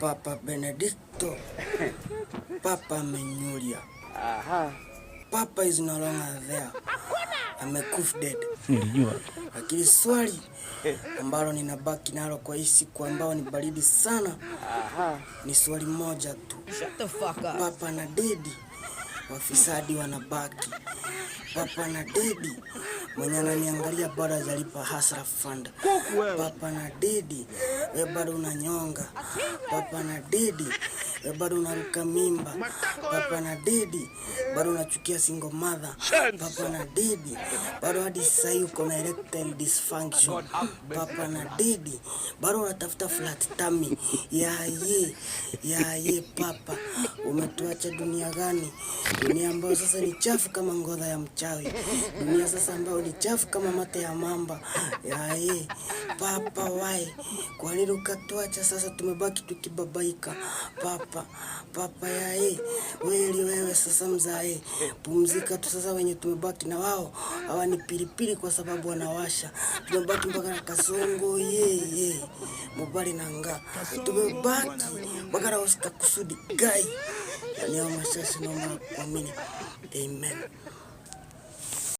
Papa Benedicto. Papa amenyulia. Aha. Papa is no longer there. Amekufa dead. Nilijua. Lakini swali ambalo ninabaki nalo kwa hii siku ambao ni baridi sana. Aha. Ni swali moja tu. Shut the fuck up. Papa na dedi wafisadi wanabaki. Papa na dedi mwenye ananiangalia bado hajalipa hasara fund. Papa na dedi wewe bado unanyonga. Papa na dedi wewe bado unaruka mimba. Papa na dedi bado unachukia single mother. Papa na dedi bado hadi sasa uko na erectile dysfunction. Papa na dedi bado unatafuta flat tummy. Ya ye papa, umetuacha dunia gani? Dunia ambayo sasa ni chafu kama ngoza ya mchawi. Dunia sasa ambayo ni chafu kama mate ya mamba. Ya ye papa, why? Kwa nini ukatuacha sasa tumebaki tukibabaika? Papa ya ye wewe sasa mzae. Pumzika tu sasa, wenye tumebaki na wao hawa ni pilipili kwa sababu wanawasha. Tumebaki mpaka na kasongo ye mobali nanga. Tumebaki mpaka na usika kusudi gai. Yani hao masasi naomba kuamini. Amen.